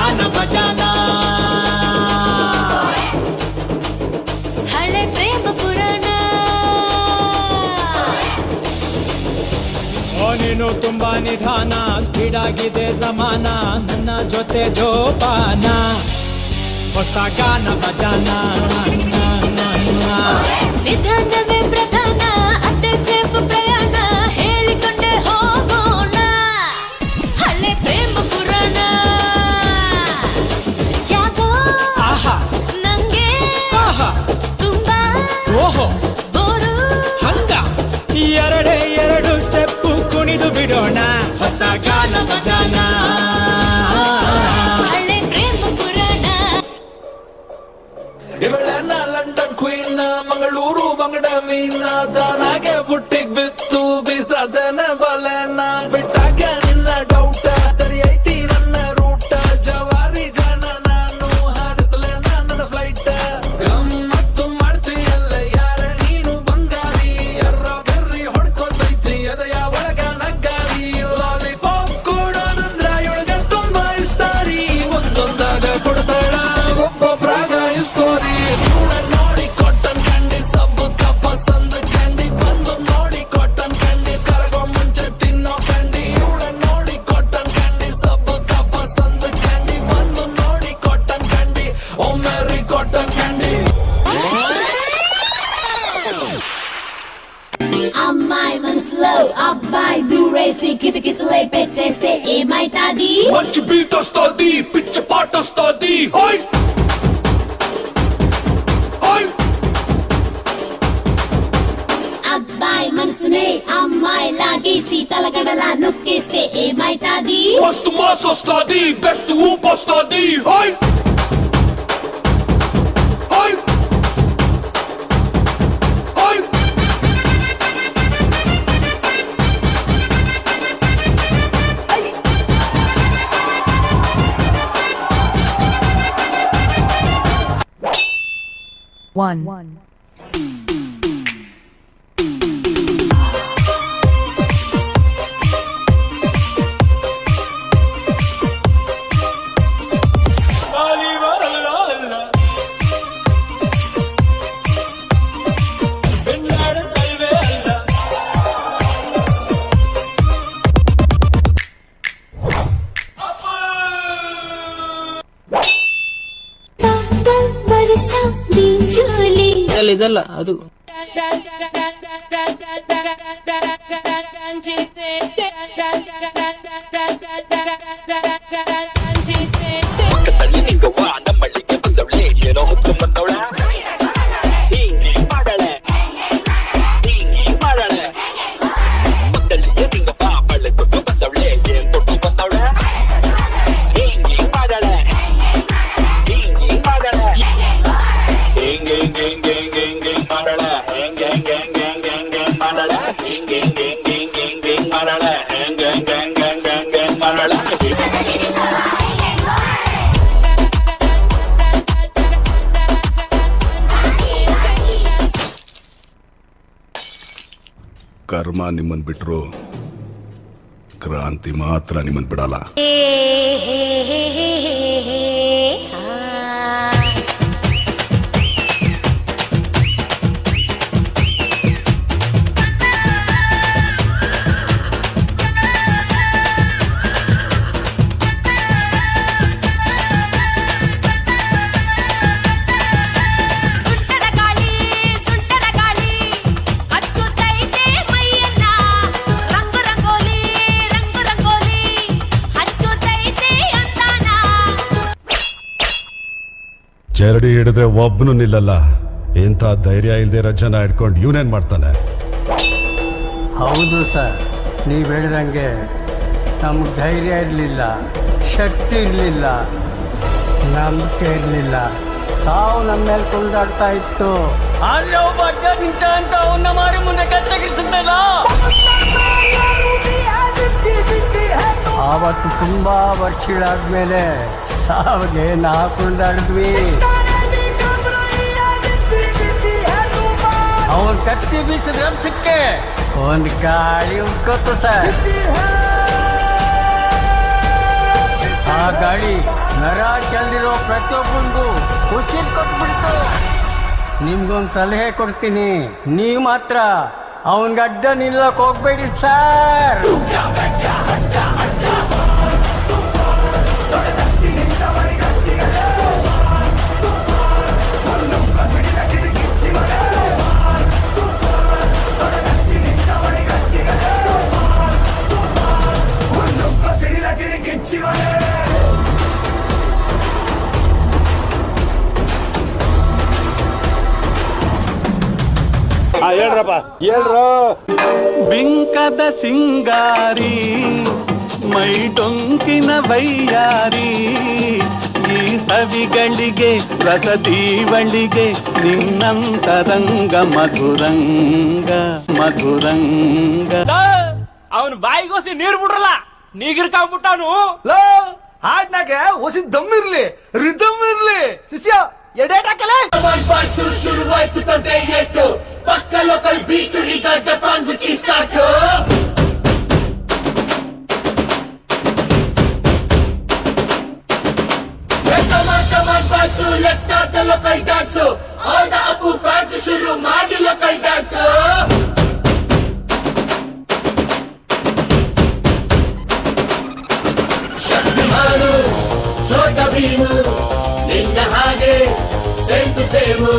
ಗಾನ ಭಜಾನ ಹಳೆ ಪ್ರೇಮ ಪುರಾಣ ನೀನು ತುಂಬಾ ನಿಧಾನ ಸ್ಪೀಡ್ ಆಗಿದೆ ಜಮಾನ ನನ್ನ ಜೊತೆ ಜೋಪಾನ ಹೊಸ ಗಾನ ಭಜಾನ ನಿಧಾನವೇ ಪ್ರಧಾನ ಅತ್ತೆ ಸೇಫ್ ಪ್ರಯಾಣ ಹೇಳಿಕೊಂಡೆ ಹೋಗೋಣ ಹಳೆ ಪ್ರೇಮ ಪುರಾಣ ಯಾಕೋ ಆಹಾ ನಂಗೆ ಆಹಾ ತುಂಬಾ ಓಹೋ ಬೋರು ಹಂಗ ಎರಡು ಸ್ಟೆಪ್ಪು ಕುಣಿದು ಬಿಡೋಣ ಹೊಸ ಗಾನ ಭಜಾನ ಹಳೆ ಪ್ರೇಮ ಪುರಾಣ ಇವಳೆನ್ನ ಲಂಡನ್ ಕ್ವೀನ್ ಮಂಗಳೂರು ಬಂಗಡ ಮೀನ ದಾನಾಗೆ ಬುಟ್ಟಿಗ್ ಬಿತ್ತು ಬೀಸದನ ಬಲೆನ ಬಿಟ್ಟಾಗ ನಿನ್ನ ಡೌಟ ಸರಿ ಐತಿ ನನ್ನ ರೂಟ ಜವಾರಿ ಜನ ನಾನು ಹಾರಿಸಲೆ ನನ್ನ ಫ್ಲೈಟ್ ಗಮ್ಮತ್ತು ಮಾಡ್ತೀಯಲ್ಲ ಯಾರ ನೀನು ಬಂಗಾರಿ ಎರ್ರ ಬೆರ್ರಿ ಹೊಡ್ಕೊತೈತಿ ಅದಯ ಒಳಗ ನಗ್ಗಾರಿ ಲಾಲಿಪಾಪ್ ಕೊಡೋದಂದ್ರ ಇವಳಗ ತುಂಬಾ ಇಷ್ಟ ರೀ ಒಂದೊಂದಾಗ ಕೊಡ್ತಾಳ ಒಬ್ಬೊಬ್ರಾಗ ಇಸ್ಕೋರಿ ನೋಡಿ ಕಾಟನ್ ಕ್ಯಾಂಡಿ ಸಬ್ಬು ಕಪ್ಪ ಸಂದ ಕ್ಯಾಂಡಿ ಬಂದು ನೋಡಿ ಕಾಟನ್ ಕ್ಯಾಂಡಿ ಕರಗೋ ಮುಂಚೆ ತಿನ್ನೋ ಕ್ಯಾಂಡಿ ಇವಳ ನೋಡಿ ಕಾಟನ್ ಕ್ಯಾಂಡಿ ಸಬ್ಬು ಕಪ್ಪ ಸಂದ ಕ್ಯಾಂಡಿ ಬಂದು ನೋಡಿ ಕಾಟನ್ ಕ್ಯಾಂಡಿ ಓ ಮೆರಿ ಕಾಟನ್ ಕ್ಯಾಂಡಿ అమ్మాయి మనసులో అబ్బాయి దూరేసి కితకితలై పెట్టేస్తే ఏమైతాది మంచి బీట్ వస్తుంది పిచ్చి పాట వస్తుంది హోయ్ హోయ్ అబ్బాయి మనసునే అమ్మాయి లాగేసి తలగడలా నొక్కేస్తే ఏమైతాది మస్తు మాస్ వస్తుంది బెస్ట్ ఊప్ వస్తుంది హోయ్ హోయ్ హోయ్ One. ಇದಲ್ಲ ಅದು ಪಕ್ಕದಲ್ಲಿ ನಿಂಗವ್ವ ನಮ್ಮಳ್ಳಿಗೆ ಬಂದವಳೆ ಏನೋ ಹೊತ್ಕೊಂಡ್ ಬಂದವಳ ಹೀಗೆ ಮಾಡಳೆ ಹೀಗೆ ಮಾಡಳೆ ಪಕ್ಕದಲ್ಲಿಯೇ ನಿಂಗವ್ವ ಬಳ್ಳೆ ಕೊಟ್ಟು ಬಂದವಳೆ ಏನ್ ಕೊಟ್ಟು ಬಂದವಳ ಹೀಗೆ ಮಾಡಳೆ ಹೀಗೆ ಮಾಡಳೆ ಹಿಂಗೆ ಹಿಂಗೆ ಹಿಂಗೆ ಹಿಂಗೆ ಮಾಡಳೆ ಹೆಂಗೆ ಹೆಂಗೆ ಹೆಂಗೆ ಹೆಂಗೆ ಹೆಂಗೆ ಮಾಡಳೆ ಹಿಂಗೆ ಹಿಂಗೆ ಹಿಂಗೆ ಹಿಂಗೆ ಹಿಂಗೆ ಮಾಡಳೆ ಹೆಂಗೆ ಹೆಂಗೆ ಹೆಂಗೆ ಹೆಂಗೆ ಹೆಂಗೆ ಮಾಡಳೆ ಕರ್ಮ ನಿಮ್ಮನ್ ಬಿಟ್ರು ಕ್ರಾಂತಿ ಮಾತ್ರ ನಿಮ್ಮನ್ ಬಿಡಲ್ಲ. ಚರಡಿ ಹಿಡಿದ್ರೆ ಒಬ್ಬನು ನಿಲ್ಲಲ್ಲ. ಇಂಥ ಧೈರ್ಯ ಇಲ್ದೇ ಜನ ಹಿಡ್ಕೊಂಡು ಇವನೇನ್ ಮಾಡ್ತಾನೆ? ಹೌದು ಸರ್, ನೀವು ಹೇಳಿದಂಗೆ ನಮ್ಗೆ ಧೈರ್ಯ ಇರಲಿಲ್ಲ, ಶಕ್ತಿ ಇರಲಿಲ್ಲ, ನಂಬಿಕೆ ಇರಲಿಲ್ಲ. ಸಾವು ನಮ್ಮ ಮೇಲೆ ಕುಂದಾಡ್ತಾ ಇತ್ತು. ಅಲ್ಲಿ ಒಬ್ಬ ಅಡ್ಡ ನಿಂತ ಅಂತ ಅವನ್ನ ಮಾರಿ ಮುಂದೆ ಕತ್ತಗಿರಿಸುತ್ತಲ್ಲ. ಆವತ್ತು ತುಂಬಾ ವರ್ಷಗಳಾದ್ಮೇಲೆ ಸಾವಿಗೆ ನಾ ಕುಂದಾಡಿದ್ವಿ. ಅವನ್ ಕತ್ತಿ ಬೀಸಿದ ರಭಸಕ್ಕೆ ಒಂದು ಗಾಳಿ ಉಳ್ಕೊತ್ತು ಸರ್. ಆ ಗಾಡಿ ನರ ಚೆಲ್ದಿರೋ ಪ್ರತಿಯೊಬ್ಬನಿಗೂ ಉಸಿರು ಕೊಟ್ಬಿಡ್ತು. ನಿಮ್ಗೊಂದು ಸಲಹೆ ಕೊಡ್ತೀನಿ, ನೀವು ಮಾತ್ರ ಅವನ್ಗೆ ಅಡ್ಡ ನಿಲ್ಲಕ್ ಹೋಗ್ಬೇಡಿ ಸರ್. ಹೇಳ್ರಪ್ಪ ಹೇಳ್ರು. ಬಿಂಕದ ಸಿಂಗಾರಿ ಮೈ ಡೊಂಕಿನ ವೈಯಾರಿ, ಈ ಸವಿಗಳಿಗೆ ರಸದೀವಳಿಗೆ ನಿನ್ನಂತರಂಗ ಮಧುರಂಗ ಮಧುರಂಗ. ಅವನ್ ಬಾಯಿಗೋಸಿ ನೀರ್ ಬಿಡ್ರಲ್ಲ, ನೀಗಿರ್ಕಾಗ್ಬಿಟ್ಟವನು. ಹಾಡ್ನಾಗೆ ಒಸಿ ದಮ್ ಇರ್ಲಿ, ರಿದಮ್ ಇರ್ಲಿ. ಶಿಷ್ಯ ಎಡೇಟ್ ಹಾಕಲೇ. ಶುರುವಾಯ್ತು ತಂದೆ ಎಟ್ಟು ಪಕ್ಕ ಲೋಕಲ್ ಬೀಟು, ಈಗ ಡಪಾಂಗು ಚೀಸ್ಟಾಟು. Let's start the local dance. All the Apu fans ಶುರು ಮಾಡಿ local dance. ಶಕ್ತಿಮಾನು ಛೋಟ ಭೀಮು ನಿನ್ನ ಹಾಗೆ same to same.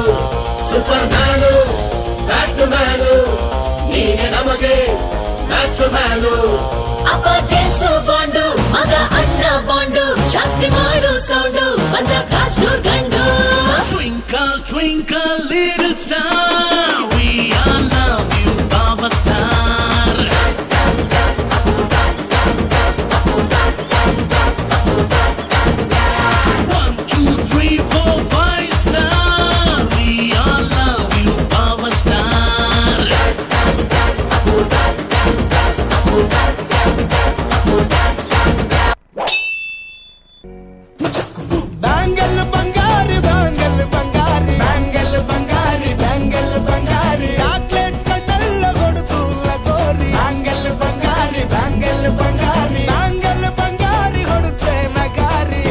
Superman batman ನೀನೆ ನಮಗೆ ಮ್ಯಾಚ್ ಮ್ಯಾನು. ಅಪ್ಪ ಜೇನ್ಸು ಬಾಂಡು, ಮಗ ಅಣ್ಣ ಬಾಂಡು, ಜಾಸ್ತಿ ಮಾಡು ಸೌಂಡು, ಬಂದ ಕಾಶ್ನೂರ್ ಗಂಡು. Twinkle twinkle little star, we all love you our star. Dance, dance, dance, Apu dance, dance, dance, Apu dance, dance, dance, Apu dance, dance, dance. 1 2 3 4 5 star, we all love you our star. Dance, dance, dance, Apu dance, dance, dance, Apu dance, dance, dance, Apu dance, dance, dance. Bangle Bangari bangle Bangari bangle Bangari bangle Bangari, chocolate ಕಣ್ಣೆಲ್ಲ ಕೊಡುತ್ತು lagori. Bangle Bangari bangle Bangari bangle Bangari ಹೊಡುತ್ತೆ Nagari.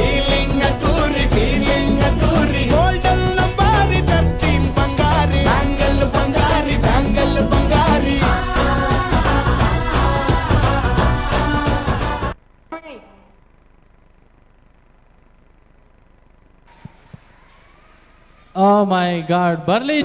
Feeling ಅದ್ದೂರಿ golden ನಂಬಾರಿ 13 Bangari. Bangle Bangari bangle Bangari. Oh my God, ಬರ್ಲಿ.